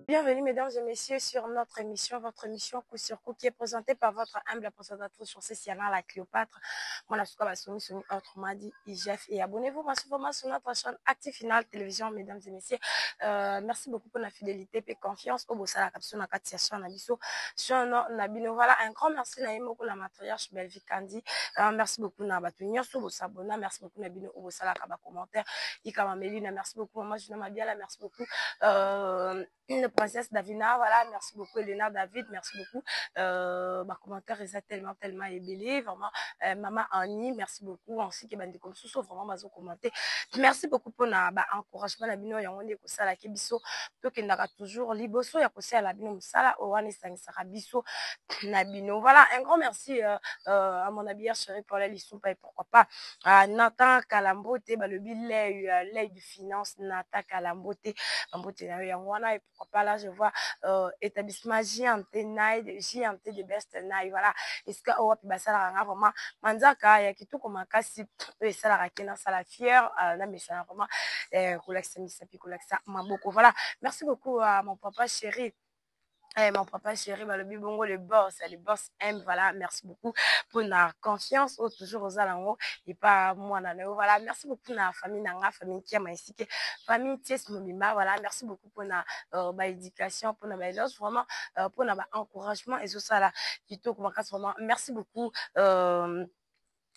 Bienvenue mesdames et messieurs sur notre émission, votre émission Coup sur Coup qui est présentée par votre humble présentatrice sur Céciana la Cléopâtre. Mon autrement dit IGF et abonnez-vous massivement sur notre chaîne Active Final Télévision mesdames et messieurs. Merci beaucoup pour la fidélité et confiance au Bossala Capsule na Katiation Nabiso. Voilà, un grand merci na Imoko la matriarche Belvi Kandi. Merci beaucoup na Batunio sur Bossabona, merci beaucoup na Bino au Bossala Kaba commentaire. Ikama Melina, merci beaucoup maman Juna Mabiala, merci beaucoup. Une princesse Davina, voilà, merci beaucoup Elena David, merci beaucoup. Ma commentaire est tellement ébélé, vraiment. Maman Annie, merci beaucoup. Ainsi que bandi comme ça, vraiment mazo commenter. Merci beaucoup pour na encouragement la bino yango ndeko sala ke biso to ke ndaka toujours liboso ya kosia la bino musala o wana sangisa biso na bino. Voilà, un grand merci à mon habilleur chéri pour la lisoupa et pourquoi pas à Nathan Kalambote, le billet l'aide de finance Nathan Kalambote, Ambote na yango wana et pourquoi pas là je vois établissement JMT Night, JMT de Best Night, voilà. Est-ce que on va passer vraiment manzaka ya kituko makasi et ça la rakena ça la fière na mesana vraiment relaxa misapi relaxa maboko, voilà. Merci beaucoup à mon papa chéri. Mon papa chéri, le bibongo, le boss aime, voilà, merci beaucoup pour la confiance, toujours aux alango, et pas moi, voilà, merci beaucoup pour la famille, famille qui m'a ici, famille Ties Momima, voilà, merci beaucoup pour la éducation, pour la vraiment, pour l'encouragement, et tout ça, là, vraiment, merci beaucoup,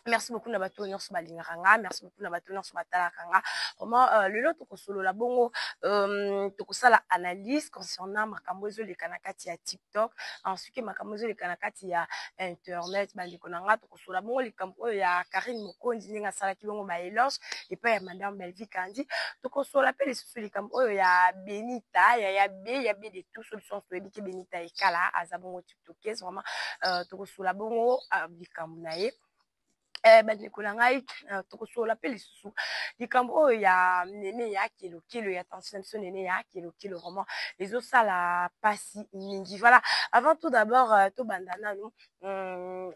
merci beaucoup na bato nyonso balingaka, merci beaucoup na bato nyonso batalaka. Vraiment le lot to solo la bongo to kosala analyse concernant makambo ezole kanakati ya TikTok, ensuite makambo ezole kanakati ya internet bandiko nanga to kosola bongo likambo ya Karine Mokonzi ninga sala kibongo ba éloge et pas ya madame Belvi Kandi to kosola pe lisusu likambo ya Benita ya B de tout solution to ebiki Benita ekala azabongo TikTokers vraiment to kosola bongo likambo na ye bandeko na ngai tokosola pe lisusu likambo ya nene ya kilo ya tension nene ya kilo vraiment les osala pasi mingi, voilà. Avant tout d'abord to bandana nous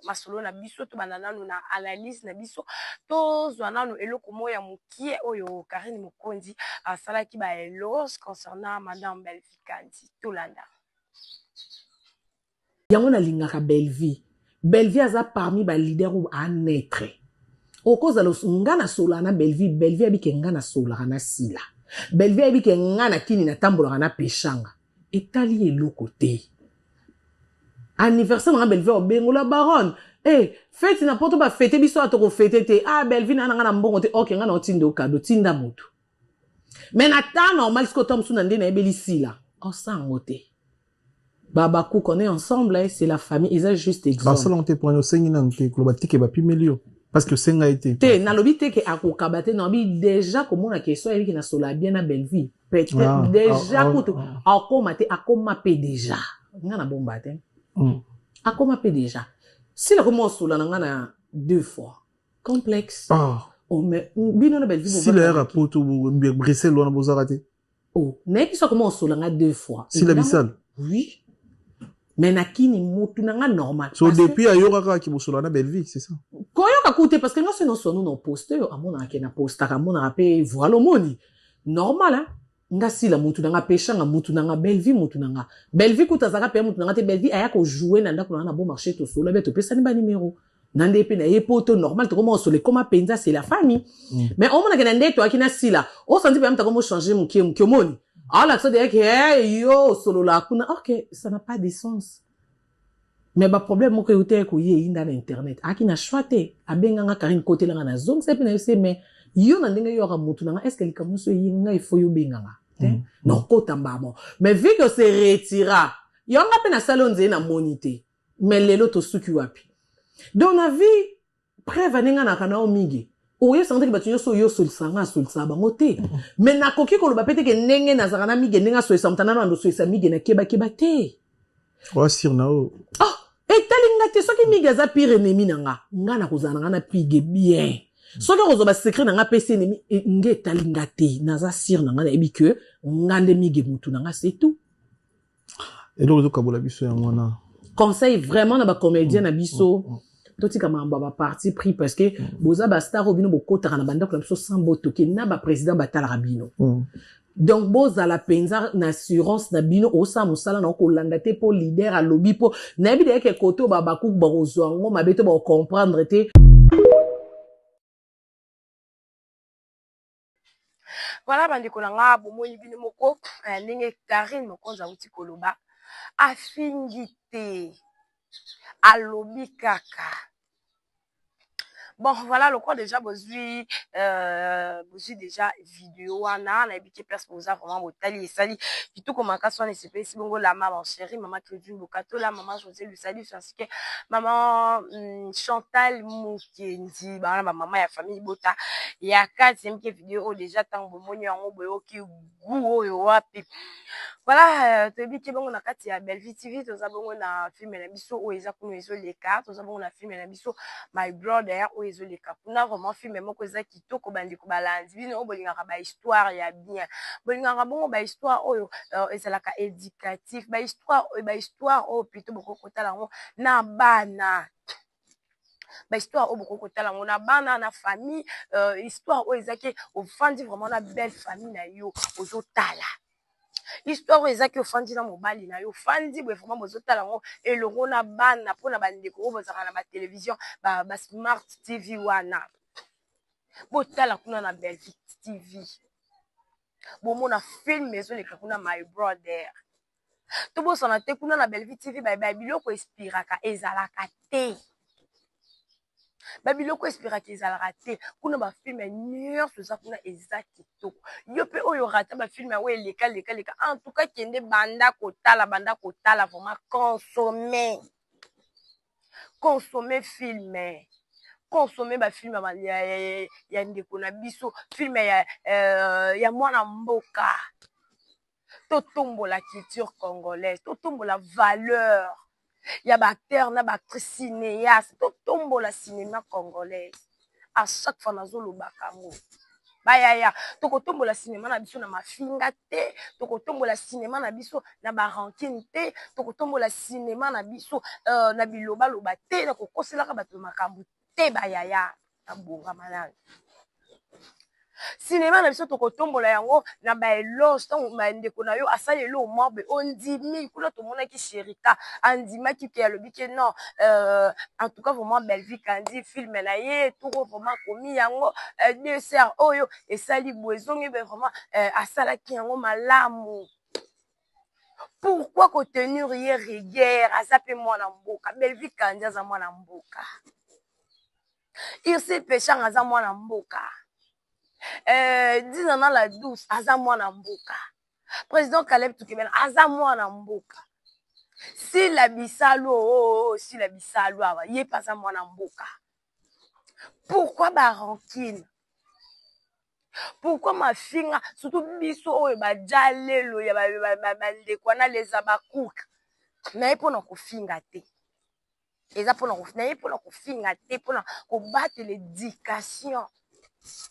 masolo na biso to bandana nous na analyse na biso to zwana nous eloko moya mukie oyo Karine Mokonzi asala ki ba eloge concernant madame Belvi Kandi Tolanda yango na lingaka Belvi aza parmi ba leader ou à naître. Au cause de ngana sola na Belvi abike ngana sola na sila. Belvi abike ngana kini na tambola na peshanga. Etali eloko te. Anniversaire na Belvi obengo la baronne. Fête na poto ba fête biso atoko fête te. Belvi na ngana mbongo te. OK ngana otindo cadeau tinda moto. Mais na ta normal sko tom su na ndena ebeli sila. On sango te. Babakou qu'on est ensemble, c'est la famille, ils ont juste exemple. Barcelone te pour nous sengi na te klobatike ba pimelio parce que senga été. Te na lobite ke akokabate na bi déjà comme on a question avec na sola bien na Belvi. Peut-être déjà kuto akoma pe déjà. Ngana bomba te. Akoma pe déjà. Si la commence sola ngana 2 fois. Complexe. Oh mais bino na Belvi. Si le rapport to Bruxelles on a besoin rater. Oh, n'est qui soit commence sola ngana 2 fois. Si la bissal. Oui. Mais nakini mutu nanga normal. So depuis ayoka ki bosola na Belvi, c'est ça. Koyoka koute parce que nga se non sonu non poster amona ke na posta ka mona pe voilà moni. Normal hein. Nga si la mutu nanga pesha nga mutu nanga Belvi mutu nanga. Belvi kuta zaka pe mutu nanga te Belvi aya ko jouer na ndako na bon marché to solo beto pesa ni ba numéro. Nande pe na yepoto normal to comment solo comment penza c'est la famille. Mais on mona ke na ndeto akina sila. O senti pe mta comment changer mukie moni. Ah, là, ça dit que, yo, solo la kuna. Ok, ça n'a pas de sens. Mais, le problème, moi, que vous avez eu dans l'internet. Ah, qui n'a choisi, à benga Karine côté là, na zone, c'est bien, mais, yo, n'a dingue, yo, ramutu, est-ce que les camus, il faut yo benga, non, côté en mais, vu que c'est retira, yo, n'a pas na salon, na monité. Mais, les lots, tout qui wapi. Donc, la vie, prévenir na kana omigi. Oye santé que batunyo so yo sol sanga sol sabango te. Mais na koki ko lo bapete ke nenge na zakana mige nenga so samtana no so mige na keba te. O sir na o. Talinga te soki mige za pire ennemi nanga. Nga na kozana nga na pige bien. Soki ko zo ba secret nanga pese ennemi nge talinga te na za sir nanga na ebi ke ngande mige mutu nanga c'est tout. Et donc kabola biso ya mwana. Conseil vraiment na ba comédien na biso. Toti kama mbaba parti pris parce que boza ba star obino bokota na banda ko biso sans boto ke na ba président batala rabino. donc bozala penza na assurance na bino osa mosala na okolanda te po leader alobi po nayebi de ke koto babaku bakozwa ngo mabe to comprendre te. Voilà bandeko na nga bomoni bino moko ndenge Karine Mokonza uti koloba afingi te alobi kaka. Bon, voilà, le quoi déjà, bozui déjà vidéo, wana, na ebiki place pour ça, vraiment, botali, et sali, tout comme un cas, soit nécessaire, si bon, la maman chérie, maman Claudine Bokato, la maman José Lusali, parce que maman Chantal Moukendi, bah, la maman, ya famille Bota, il y a 4e vidéo, déjà, tant bon, mon yon, boyo, ki, gou, yo, wapi. Voilà, tobi ke bongo na kati ya Belleville TV, toza bongo na film na biso, o eza kuno ezo leka, toza bongo na film na biso, My Brother, o ezo leka. Kuna vraiment film moko eza kitoko bandeko balandi, bino o bolingaka ba histoire ya bien. Bolingaka bongo ba histoire oyo ezalaka éducatif, ba histoire o plutôt boko kotala ngo na bana. Ba histoire o boko kotala ngo na bana na famille, histoire o ezaki ofandi vraiment na belle famille na yo ozo tala. Histoire ezaki ofandi na mobali na yo ofandi boye vraiment bozotala ngo elongo na bana mpona bandeko oyo bozalaka na batelevizio ba smart tv wana botala kuna na Belleville TV bomona film ezoleka kuna My Brother tobosana te kuna na Belleville TV biloko espiraka ezalaka te babiloko espiraka ezalaka te kuna bafilme nyonso eza kuna eza kitoko yo mpe oyo rata bafilme yango eleka en tout cas kende banda kotala vraiment consommer filme consommer bafilme ya ndeko na biso filme ya mwana mboka totombola culture congolaise totombola valeur ya ba acteur na ba actrice cinéaste totombola cinéma congolaise à chaque fois nazolobaka ngo bayaya tokotombola cinéma na biso na mafinga te tokotombola cinéma na biso na barankine te tokotombola cinéma na biso na bilobaloba te na kokoselaka bato makambo te bayaya na bongama nani cinéma na biso tokotombola yango na baeloge ntango bandeko na yo asali elo mobe ondimi kuna tomonaki sherika andimaki ke alobi ke non en tout cas vraiment Belleville kandi filme na ye toko vraiment komi yango dessert oyo esali boezongi be vraiment asalaki yango malamu pourquoi kotenir ye rigueur aza pe mwana mboka Belleville kandi aza mwana mboka Irsi Pechang aza mwana mboka Dinana la douce aza mwana mboka président Caleb Toukebela aza mwana mboka si la bisalo awa ye pas aza mwana mboka pourquoi ba rancune pourquoi mafinga surtout biso oyo bajalelo ya bandeko na leza bakuka na ye pona kofinga te eza pona kofinga te pona kobattre l'éducation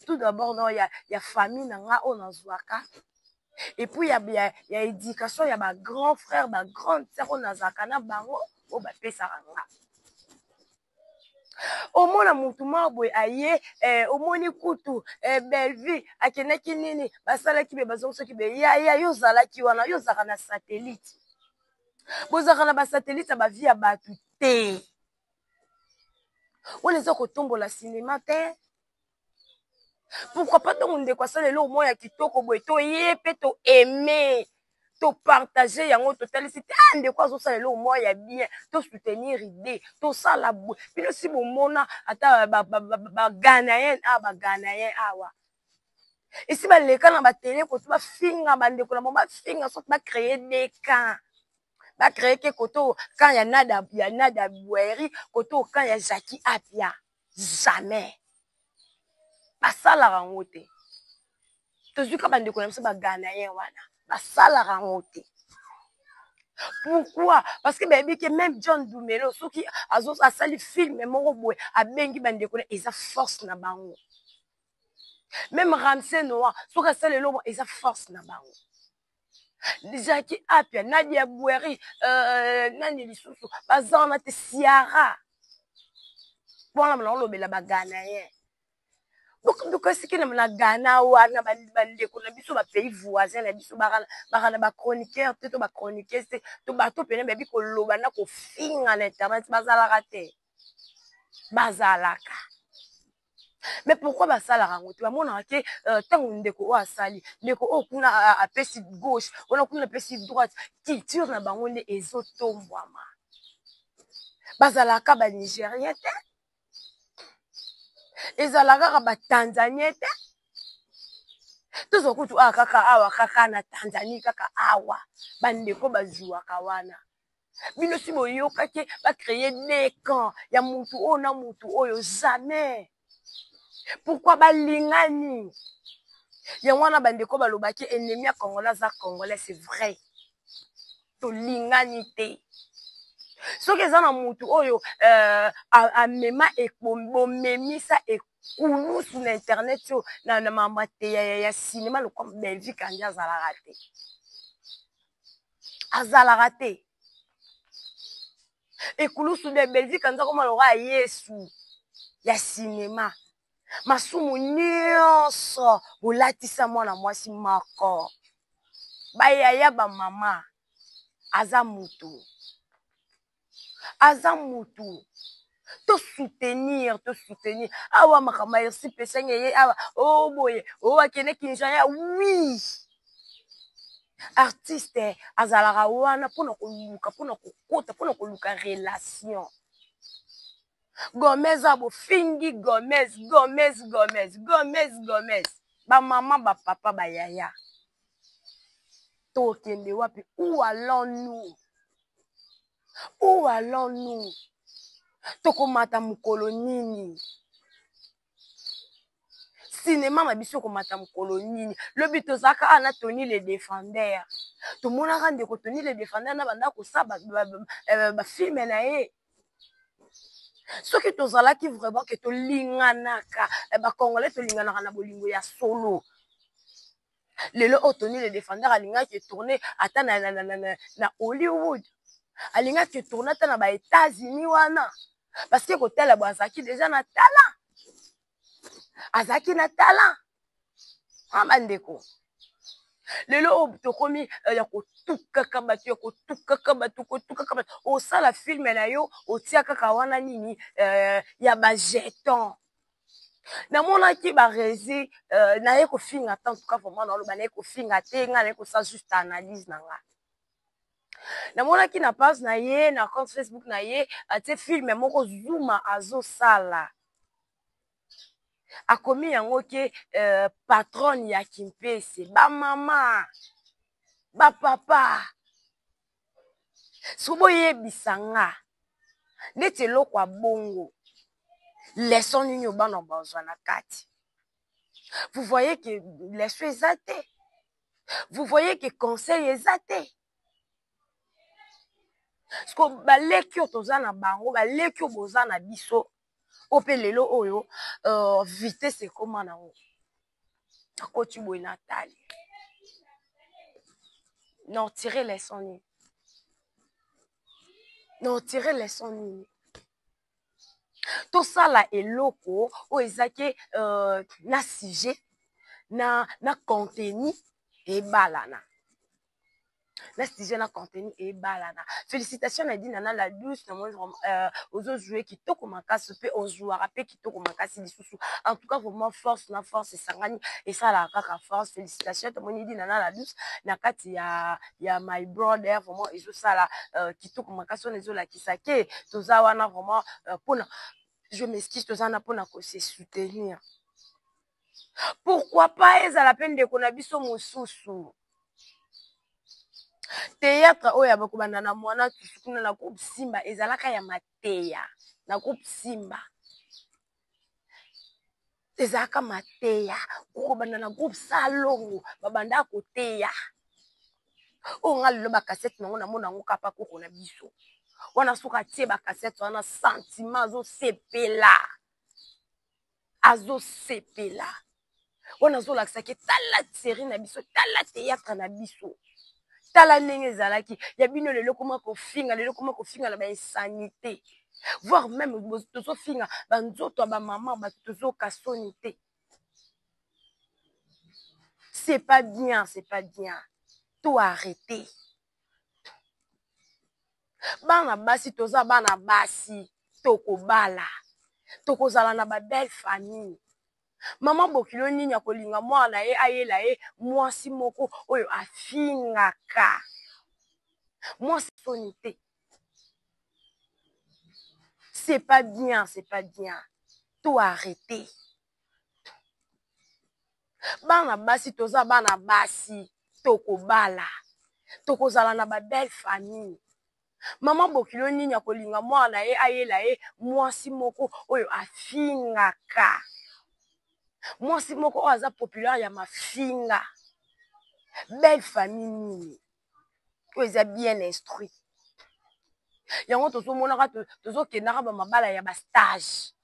tout d'abord non ya famille na nga on nazwaka et puis ya éducation ya ba grand frère ba grande sœur on nazaka na bango o ba pesa nga omona mutu mabwe aye omoni kutu Belleville akendaki nini basalaki be bazongisoki be ya yo zalaki wana yo zaka na satellite bozaka na ba satellite ya ba vie ya batu te on eza kotombola cinéma te pourquoi pas donc ndeko asala elo moko ya kitoko boye toye mpe toaime topartage yango totalisi te ndeko azosala elo moko ya bien tosoutenir idée tosala boye bino si bomona ata baganayen awa esi baleka na batele koto bafinga bandeko na bango bafinga soki bacreye des camps bacreye ke koto camp ya nada bweri koto camp ya Jackie Apia jamais basalaka yango te tozuka bandeko na biso bagana ye wana basalaka yango te pourquoi parce que bayebi ke même John Dumelo soki asali filme moko boye abengi bandeko na eza force na bango même Ramsey Noah soki asali elo eza force na bango Jackie Apia Nadia Bweri nani lisusu baza wana te Ciara mpona mona olobela bagana ye donc siki na Ghana wana bandeko na biso ba pays voisin na biso bakana ba chroniqueur te to ba chroniqueuse te to bato pene bebi koloba na kofinga na internet bazalaka te bazalaka. Mais pourquoi basalaka ngo te bamonaka ke ntango ndeko oyo asali ndeko oyo kuna apesi gauche wana kuna apesi droite culture na bango nde ezotombwama bazalaka banigérien te ezalaka kaka batanzanien te tozokutu kaka awa kaka na Tanzanie kaka awa bandeko bazwaka wana bino si boyoka ke bacreye des camps ya mutu oyo na mutu oyo jamais. Pourquoi balingani yango wana bandeko balobaki ennemi ya congolais aza congolais, c'est vrai tolingani te soki eza na mutu oyo amema bomemisa ekulusu na internet oyo na mama te ya cinéma lokwa Belgique andi azalaka te ekulusu de Belgique andi koma loka Yesu ya cinéma masumu nyonso bolatisa mwana mwasi moko bayaya bamama aza mutu to soutenir awa makama merci pesenge ye awa boye akene Kinshasa oui artiste azalaka wana pona koluka pona kokota pona koluka relation. Gomez abo fingi Gomez ba mama ba papa ba yaya to kende wapi où allons-nous tokomata mukolo nini cinéma na biso komata mukolo nini lobi tozaka ana Tony le Défendeur tomonaka ndeko Tony le Défendeur na banda kosaba ba film na ye soki tozalaki vraiment ke tolinganaka bakongolais tolinganaka na bolingo ya solo lelo oyo Tony le Défendeur alingaki tourner ata na Hollywood alingaki tourner ata na ba États-Unis wana parce que kotala bazaki déjà na talent azaki na talent bandeko lelo tokomi ya kotukaka bato osala filme na yo otia kaka wana nini ya bajeton namonaki barezi naye kofinga te en tout cas vraiment naloba naye kofinga te nga naye kosala juste analyse na nga namonaki na page na ye na compte Facebook na ye atie filme moko Zuma azosala akomi yango ke patron ya Kimpese bamama bapapa soki boyebisa nga ndeti eloko ya bongo leson nini obana bazwa na kati. Vous voyez que leson eza te, vous voyez que conseil eza te sko baleki oyo toza na bango baleki oyo boza na biso ope lelo oyo vitesse ekoma nango akoti boye na tali non tirer leson nini tosala eloko oyo ezaki na sujet na contenu ebalana na sujet na contenu ebalana. Félicitations na Nana la douce na moi ozo jouer kitoko makasi pe ozouara pe kitoko makasi lisusu en tout cas vraiment force esangani et ça la kaka force. Félicitations to moni Nana la douce na kati ya my brother vraiment ezo sala kitoko makasi on ezo la kisake toza wana vraiment pona je m'excuse toza na pona ko se soutenir. Pourquoi pas ezala peine de konabiso mosusu théâtre oyo bakobanda na mwana tusukuna na groupe Simba ezalaka ya mateya na groupe Simba ezalaka mateya kokobanda na groupe Salongo babanda koteya oyo nga lelo bakasete nango namona yango kapa koko na biso wana soki atie bakasete wana sentiment azosepela wana azolakisaki tala série na biso tala théâtre na biso tala ndenge ezalaki ya bino lelo koma kofinga na bainsanité voire même tozofinga banzoto ya bamama bato tozoka soni te C'est pas bien, c'est pas bien. Tout arrêter. Bana basi toza bana basi tokobala. Tokozala na ba belle famille. Maman bokilo nini akolinga mwana ye ayela ye mwasi moko oyo afingaka. Mwasi sonité. C'est pas bien, c'est pas bien. Tout arrêter. Bana basi toza bana basi tokobala. Tokozala na ba belle famille. Maman bokilo nini akolinga mwana ye ayela ye mwasi moko oyo afingaka. Mwasi moko oyo aza populaire ya mafinga. Belle famille nini. Oyo eza bien instruit. Yango tozo monaka tozo kenaka ba mabala ya ba stage.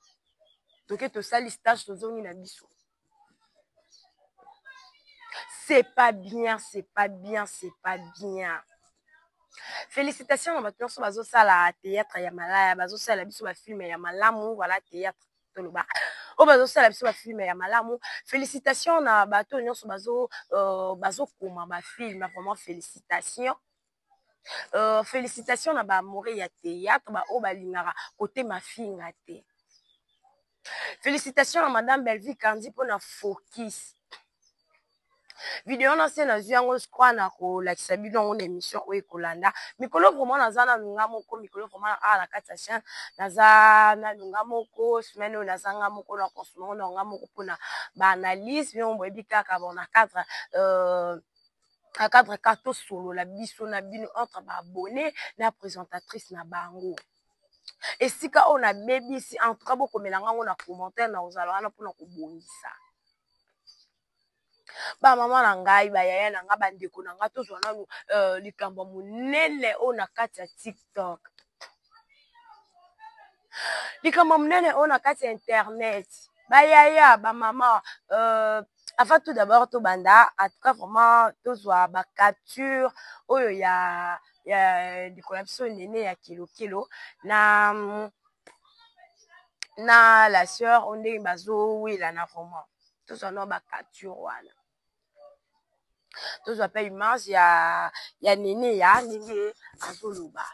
Toke to sali stage tozo ni na biso. C'est pas bien, c'est pas bien, c'est pas bien. Félicitations à bato nyonso bazosala théâtre ya malaya, bazosala biso ba film ya malamu, voilà théâtre toloba. O bazosala biso ba film ya malamu. Félicitations na bato nyonso bazokoma ba film, vraiment félicitations. Félicitations na ba amoré ya théâtre, ba o balingaka côté ma fille ngate. Félicitations à madame Belvi Kandi pour na focus. Vidéo na se na yango je crois na ko la kisabino on émission o ekolanda. Mikolo vraiment naza na lunga moko mikolo vraiment na kati ya chaîne naza na lunga moko semaine o naza nga moko na consommation na nga moko pona ba analyse bien on boyebi kaka bon na cadre à cadre kato solo la biso na bino entre ba abonné na présentatrice na bango. Et si ka on a baby si en tout cas beaucoup melanga on a commentaire na ozala na pona ko bongisa. Ba mama na ngai ba yaya na nga ba ndeko na nga tozwa nanu likambo munene o na kati ya TikTok. Likambo munene o na kati ya internet. Ba yaya ba mama avant tout d'abord to banda en tout cas vraiment tozwa ba capture oyo ya likolapso nene ya kilo na la sœur onde bazo wila na vraiment tozwa no ba capture wana. Tous appellent image ya nene ya nene azoluba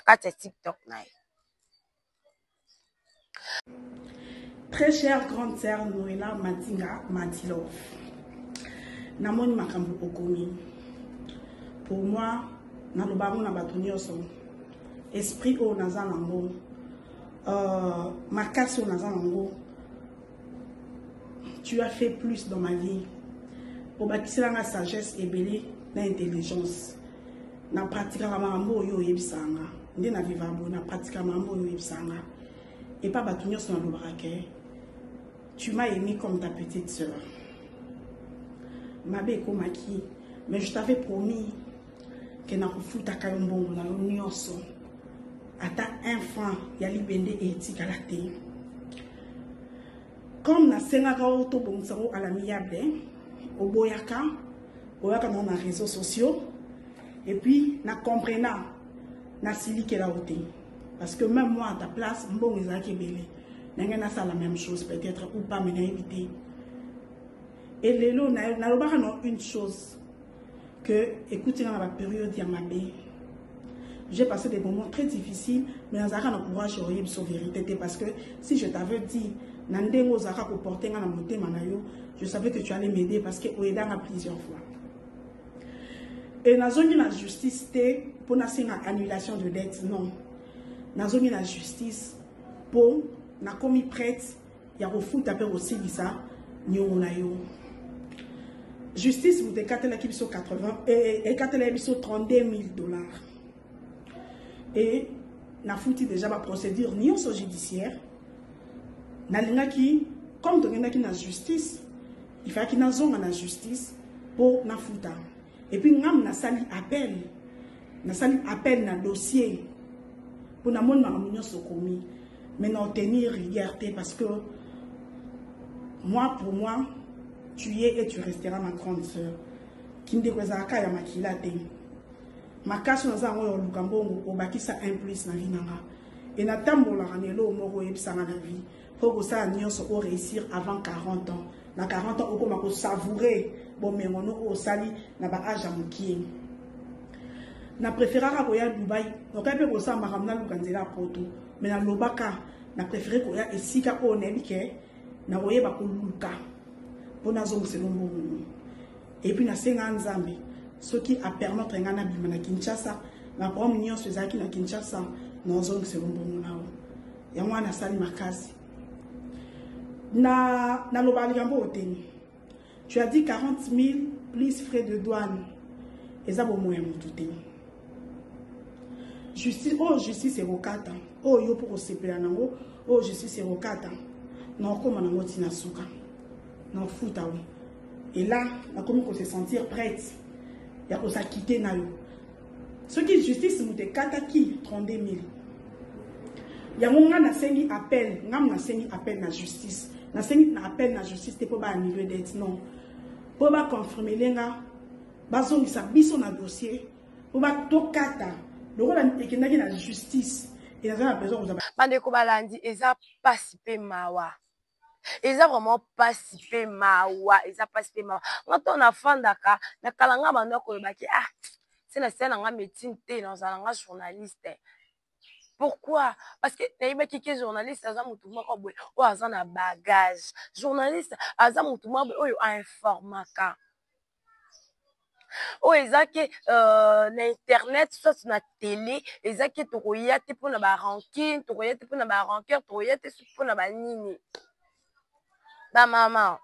kati TikTok nae. Très chère grande sœur Noéla Matinga Matilov, namoni makambo okomi. Pour moi, na lobango na batonio son esprit o naza nango, makasi o naza nango. Tu as fait plus dans ma vie. Pour bâtir la sagesse et belé l'intelligence. Na pratika mambo yo yebisanga. Ndi na vivabo na pratika mambo yo yebisanga. Et pas batunyo sur le braquet. Tu m'as aimé comme ta petite sœur. Mabe komaki, mais je t'avais promis que na kufuta kayombongo na l'onionso. Ata un franc yali bende etika la te. Comme na senga ka auto bonsaro à l'amiable. Au boyaka dans les réseaux sociaux et puis na comprenant na sili que la hauteur parce que même moi à ta place bon ils ont belé n'a ça la même chose peut-être ou pas mais n'a évité et les lots n'a une chose que écoutez dans la période yamabé j'ai passé des moments très difficiles mais dans un courage j'aurais sur vérité parce que si je t'avais dit Nandemo Zara ko porter na moté manayo, je savais que tu allais m'aider parce que Oeda a plusieurs fois. Et na zone la justice pour na annulation de dette non. Na zone la justice pour na commis prête ya refout taper aussi ça nyona yo. Justice vous décate l'équipe sur 80 et cate l'équipe sur $32,000. Et na fouti déjà ma procédure ni au judiciaire. Nalingaki comme tu as la justice, il faut qu'il y ait la justice pour na fouta. Et puis ngam na sali appel na dossier pour na mon mamunion sokomi, mais non tenir rigueur parce que moi pour moi tu es et tu resteras ma grande sœur. Kinde kwezaka ya makila te. Makaso na zango yo lukambongo obakisa un plus na vie nanga. Et na tambola ranelo moko yebisanga na vie. Pour que ça réussir avant 40 ans. na 40 ans okoma ko savourer bomengono o sali na ba âge mokie na préférera ko ya Dubai okape ko sa makamna lukanzela poto mais na lobaka na préféré ko ya esika o nebike na oyeba ko luka pona zongo selombo et puis na senga nzambe ce qui a permettre ngana bima na Kinshasa na prom nyonso ezaki na Kinshasa na zongo selombo nao ya mwana sali makasi na lobali gambo oteni tu as dit 40 000 plus frais de douane eza bo moyen mututé justice oh justice erokata oh yo pour sepela nango oh justice erokata na koma nango tina suka na futa oui et là na komi ko se sentir prête ya ko sa quitter na yo ce qui justice muté kata ki 32 000 ya monga na sengi appel ngam na sengi appel na justice na sengi na appel na justice te po ba annuler dette non po ba confirmer lenga bazongisa biso na dossier po ba tokata lokola ekendaki na justice et na besoin kozaba bandeko balandi eza pasi pe mawa eza vraiment pasi pe mawa eza pasi pe mawa ngato na fandaka na kalanga bando kolobaki ah c'est na nga médecine te na nga journaliste. Pourquoi? Parce que les journalistes, ils ont un bagage. Journaliste, ils ont un information. Oh, ils ont internet, soit sur la télé, ils ont tu royate pour la ranking, tu royate pour la rancœur, tu royate pour la nini. Ba maman.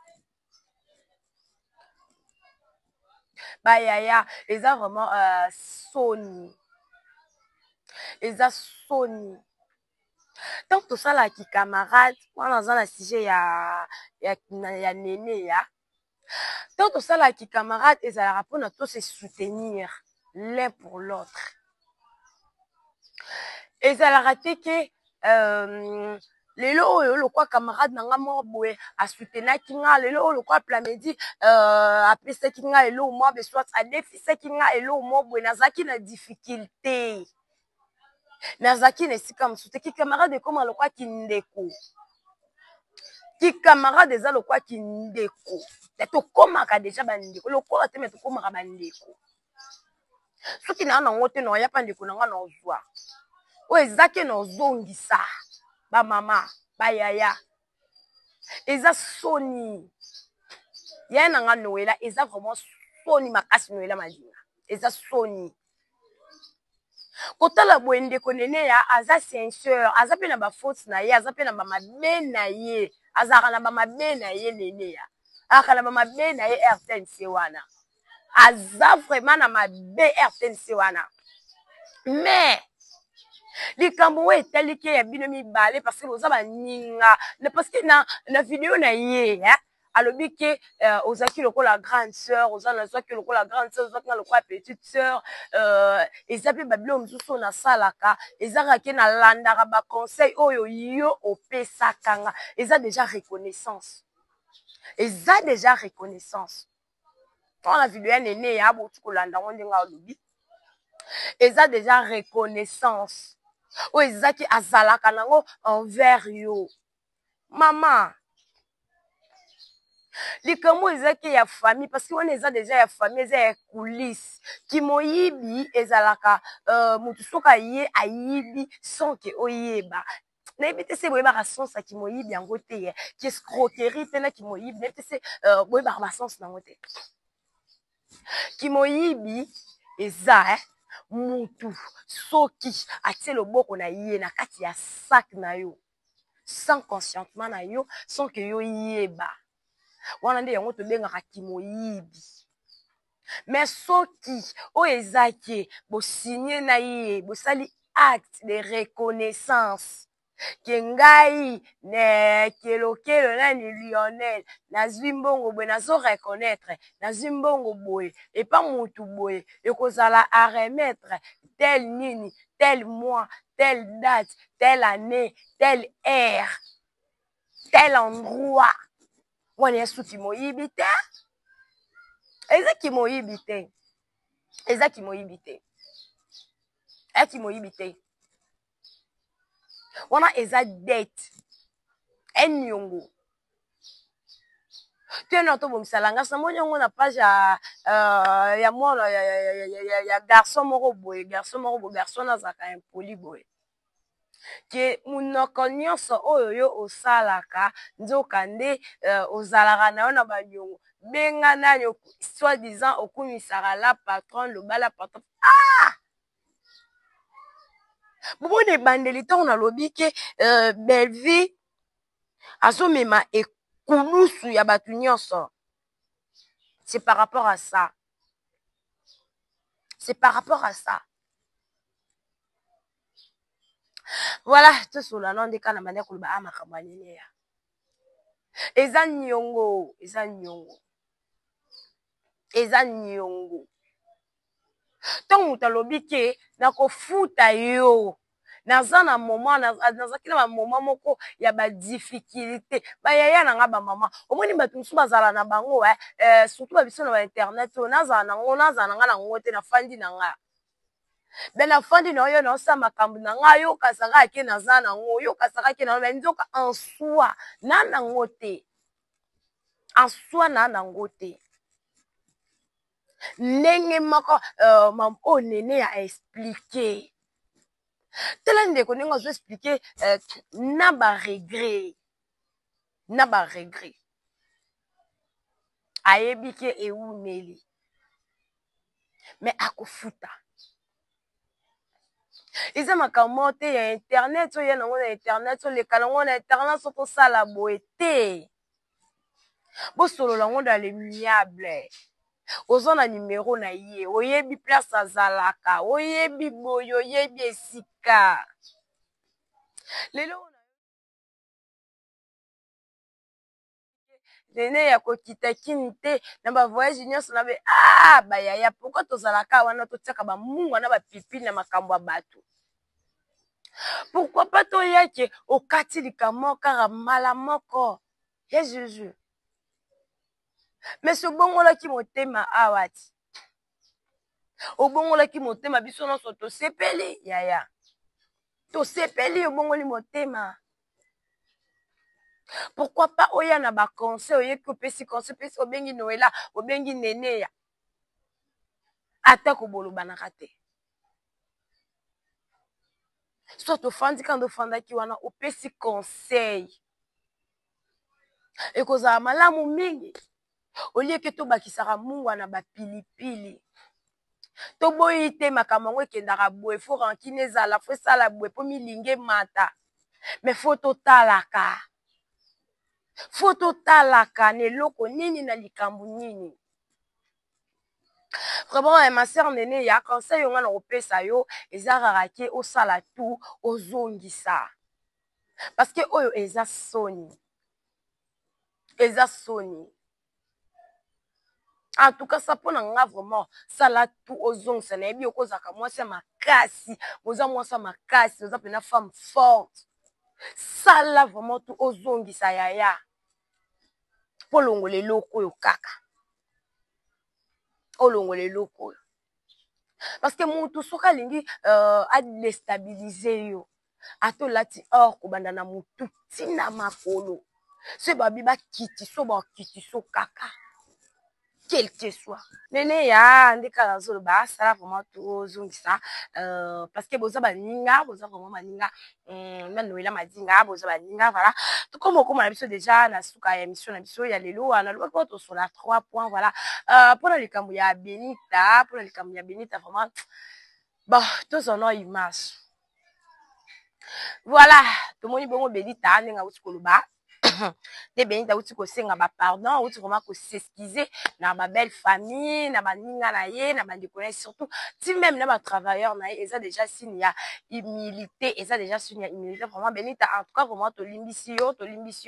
Ba yaya, ils ont vraiment Sony. Ils ont Sony. Donc tout ça là qui camarade, moi dans un sujet ya néné ya. Donc tout ça là qui camarade, ils ont rapport à tous se soutenir l'un pour l'autre. Ils ont raté que lelo le quoi camarade nanga mo boye a soutenir kinga lelo le quoi plamedi après ça kinga elo mo be soit a défi ça kinga elo mo boye nazaki na difficulté. Nazaki nesika msute ki camarade koma lokwa kindeko ki camarade eza lokwa kindeko to koma ka deja bandeko lokola te meto koma ka bandeko soki na na ngote no ya pandeko na nga na ozwa o ezaki na ozongisa ba mama ba yaya eza Sony ya na nga Noela eza vraiment Sony makasi Noela madina eza Sony kotala boende konene ya aza censeur aza pe na ba faute na ye aza pe na ba mabe na ye azaka na ba mabe na ye nene ya aka na ba mabe na ye RTNC wana aza vraiment na mabe RTNC wana mais likambo we etalike ya bino mibale parce que oza ba ninga parce que na vidéo na ye alobi ke ozaki lokola grande sœur ozaki lokola grande sœur ozaki lokola petite sœur ezape babilo msusu na salaka ezaka ke na landaka ba conseil oyo yo opesaka nga eza déjà reconnaissance pour la vidéo ya nene ya botu kolanda ngo ndenga alobi eza déjà reconnaissance oyo ezaki azalaka nango envers yo mama likambo ezaki ya famille parce que on eza déjà ya famille eza ya coulisse kimoyibi ezalaka mutu soka ye ayibi sans que oyeba nayebi te se boyebaka sens ya kimoyibi yango te ki escroquerie te na kimoyibi nayebi te se boyebaka basens nango te kimoyibi eza mutu soki atie loboko na ye na kati ya sac na yo sans consentement na yo sans que yo yeba wana nde yango tobengaka kimoyibi mais soki oyo ezaki bosigné na ye bosali acte de reconnaissance ke ngai ne kelokelo nani Lionel nazwi mbongo boye nazo reconnaître nazwi mbongo boye epa mutu boye ekozala à remettre tel nini tel mois telle date telle année telle heure tel endroit wana yesu kimoyibi te eza kimoyibi te eza kimoyibi te kimoyibi te wana eza dette enyongo Tu es notre bon salanga, ça m'a dit on a pas ya moi ya garçon moko boy, garçon na zaka impoli boy. Ke munoko nyonso oyo yo osalaka nzoka nde ozalaka na yo na banyongo benga nani soit disant okumisaka la patron loba la patron bobone ebandeli ntango nalobi ke belvi azomema ekulusu ya bato nyonso. C'est par rapport à ça. C'est par rapport à ça. Voilà, tout cela non des kana mane kuluba amakambo anene ya. Eza nyongo, eza nyongo. Eza nyongo. Tant muta lobi ke na kofuta yo. Naza na moment nazaki na moment moko ya ba difficulté. Ba yaya na nga ba mama. Omoni bato musu bazala na bango surtout ba biso na ba internet naza na nga na ngote na fandi na nga. Bena fandi na yo na osa makambo na nga yo kasaka ke naza na ngo yo kasaka ke na nzoka en soi na na ngote. En soi na na ngote. Ndenge moko mam o nene ya expliquer. Tela ndeko ndenge ozo expliquer na ba regret. Na ba regret. Ayebi ke euneli. Mais akofuta. Iza makambo te ya internet so ya nango na internet so leka nango na internet so tosala boye te. Bosolo nango dans le miable. Ozo na numéro na ye, oyebi place azalaka, oyebi boyo, oyebi esika. Lelo nene ya kokita kini te na ba voyage nyonso na be bayaya pourquoi tozalaka wana totiaka ba mungu na ba pipi na makambo ya bato. Pourquoi pas toyake okati likambo kaka mala moko ya Jésus. Mais ce bongola ki motema awati. Obongola ki motema biso nyonso tosepeli yaya. Tosepeli obongoli motema. Pourquoi pas oya na ba conseil oyeki opesi conseil pesi obengi Noela obengi Neneya. Ata ko boloba na kate. Soit ofandi quand ofanda ki wana opesi conseil. Ekozala malamu mingi. Olieke to bakisaka mungu na ba pilipili. To boyi te makambo ngo ekendaka boye fo rankine ezala fo sala boye po milinge mata. Mais fo totalaka. Fo totalaka neloko nini na likambo nini. Vraiment ma sœur nene ya conseil nga na opesa yo ezaraka ke osala tout ozongisa. Parce que oyo eza soni. Eza soni. En tout cas, ça pour nga vraiment ça là tout aux ongles ça n'est bien cause à moi c'est ma casse vous moi ça ma casse vous avez une femme forte ça là vraiment tout aux ongles ça ya pour l'ongole loko yo kaka o l'ongole loko parce que mon tout soka lingi a déstabiliser yo ato lati or ko banda na mutu tina makolo c'est babi ba kiti so kaka quel que soit. Nene ya ndeka razolo ba sala vraiment tout zungisa parce que boza baninga boza vraiment baninga na Noela madinga boza baninga voilà tout comme na biso déjà na suka ya émission na biso ya lelo na loba ko to sur la 3 points voilà pour le kambu ya Benita vraiment bon tous en image voilà tout moni bongo Benita ninga utikoloba de Benita uti ko senga ba pardon uti vraiment ko s'excuser na ma belle famille na ba ninga na ye na ba déconner surtout si même na ba travailleurs na ye eza déjà signe ya humilité eza déjà signe ya humilité vraiment Benita en tout cas vraiment to limbisi yo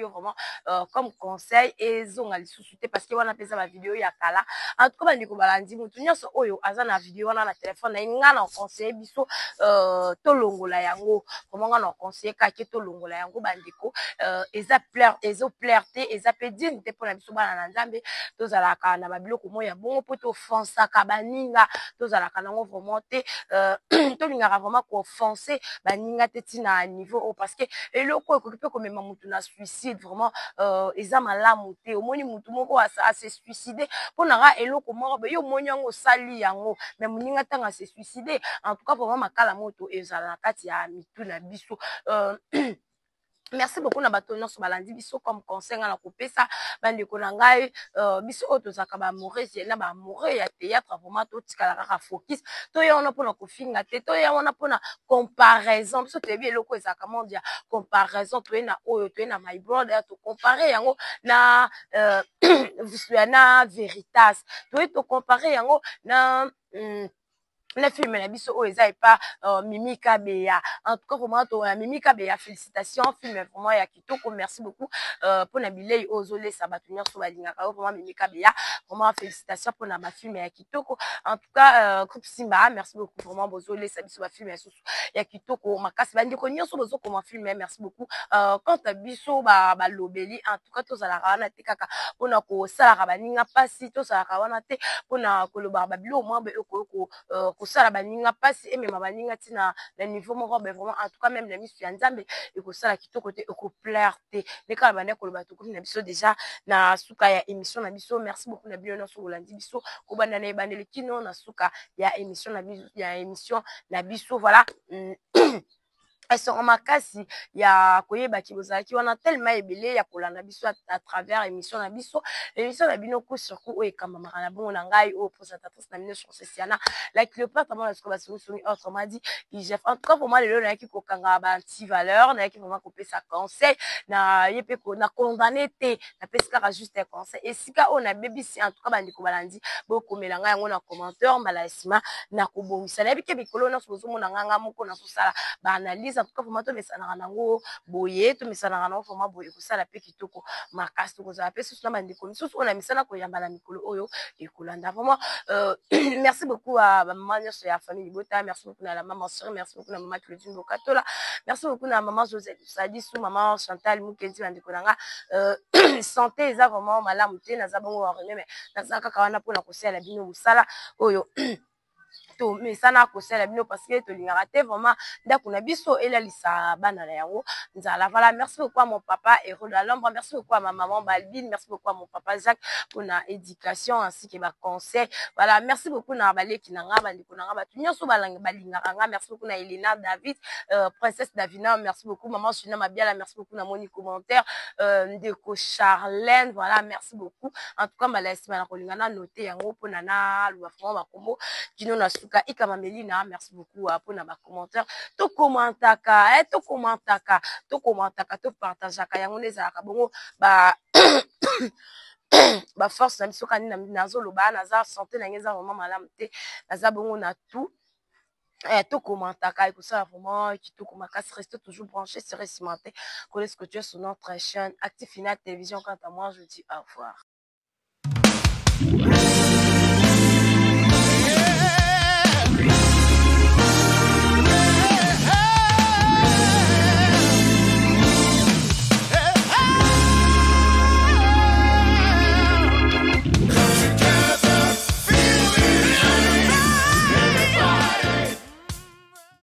vraiment comme conseil et zonga lisusuté parce que wana pesa ba vidéo ya kala en tout cas ba ndiko balandi mutu nyonso oyo aza na vidéo wana na téléphone na nga na conseiller biso to longola yango vraiment nga na conseiller ka ke to longola yango ba ndiko eza ezoplerte eza pe digne te mpona biso bana na nzambe tozalaka na babiloko moko ya bongo mpo tofonsaka baninga tozalaka nango vraiment te tolingaka vraiment kofonce baninga te ntina niveau oyo parce que eloko ekoki mpe komema mutu na suicide vraiment eza malamu te omoni mutu moko ase suicide mpo nanga eloko moko be yo omoni yango osali yango me moninga ntango ase suicide en tout cas vraiment makala moto ezala na kati ya mitu na biso merci beaucoup na bato nyonso balandi biso comme conseil nga na kopesa bandeko na ngai biso oyo tozalaka baamoureux na baamoureux ya théâtre vraiment totikala kaka focus toya wana mpona kofinga te toya wana mpona comparaison biso toyebi eloko ezalaka monde ya comparaison toye na oyo toye na my brother tocompare yango na na Veritas toye tocompare yango na film na biso oyo eza epa Mimi Kabeya en tout cas vraiment to Mimi Kabeya félicitations film vraiment ya kitoko merci beaucoup pona bilei ozolesa bato nyonso balingaka vraiment Mimi Kabeya vraiment félicitations pona ba film ya kitoko en tout cas groupe Simba merci beaucoup vraiment bozolesa biso ba film ya susu ya kitoko makasi bandiko nyonso bozokoma film merci beaucoup quant à biso ba lobeli en tout cas tozalaka wana te kaka pona kosalaka baninga pasi tozalaka wana te pona koloba babilo mwa be kosala baninga pasi emema baninga ntina na niveau moko be vraiment en tout cas même na misu ya nzambe ekosala kitoko te ekoplaire te nekala bande koloba tokomi na biso déjà na suka ya émission na biso merci beaucoup na bino nyonso kolandi biso kobanda na ebandeli kino na suka ya émission na biso voilà esongo makasi ya koyebaki bozalaki wana tellement ebele ya kolanda biso à travers émission na bino coup sur coup oyo ekambamaka na bongo na ngai oyo présentatrice na bino sur Ceciana la Cléopâtre mona sikoyo basungisuni autrement dit IGF en tout cas pour moi lelo nayaki kokanga banti valeur nayaki vraiment kopesa conseil na ye mpe na condamné te napesi kaka juste un conseil esika oyo nabebisi en tout cas bandeko balandi bokomela ngai yango na commentaire mbala ya nsima na kobongisa nayebi ke mikolo nyonso bozomona nganga moko nazosala baanalyse en tout cas vraiment tomesanaka nango boye tomesanaka nango vraiment boye kosala mpe kitoko makasi tokozala mpe susu na bandeko misusu oyo na misana koyamba na mikolo oyo ekolanda vraiment merci beaucoup à maman nyonso ya famille Libota merci beaucoup na la maman Siri merci beaucoup na maman Claudine Bokatola merci beaucoup na maman Joseph Sadisu maman Chantal Mukenzi bandeko nanga santé eza vraiment malamu te naza bongo wa rené mais naza kaka wana mpona kosala bino mosala oyo to mesana kosala bino parce que tolingaka te vraiment ndako na biso elalisa bana na yango nzala voilà merci beaucoup à mon papa Héros de l'ombre merci beaucoup à ma maman Balbine merci beaucoup à mon papa Jacques pour la éducation ainsi que ba conseil voilà merci beaucoup na baleki na nga bandiko na nga batu nyonso balingaka nga merci beaucoup na Elena David princesse Davina merci beaucoup maman Suna Mabiala merci beaucoup na moni commentaire ndeko Charlène voilà merci beaucoup en tout cas malaisima na kolinga na noter yango pona na lwa vraiment ba kombo kino na suka ikama Melina merci beaucoup pour na ba commentaire to commentaka to partageaka yango nezalaka bongo ba ba force na biso kani nazo loba naza santé na ngeza vraiment malamu te naza bongo na tout to commentaka ekosala vraiment kitoko makasi restez toujours branchés sur Cimenté connaissez que tu es sur notre chaîne Active Final Télévision quant à moi je dis au revoir.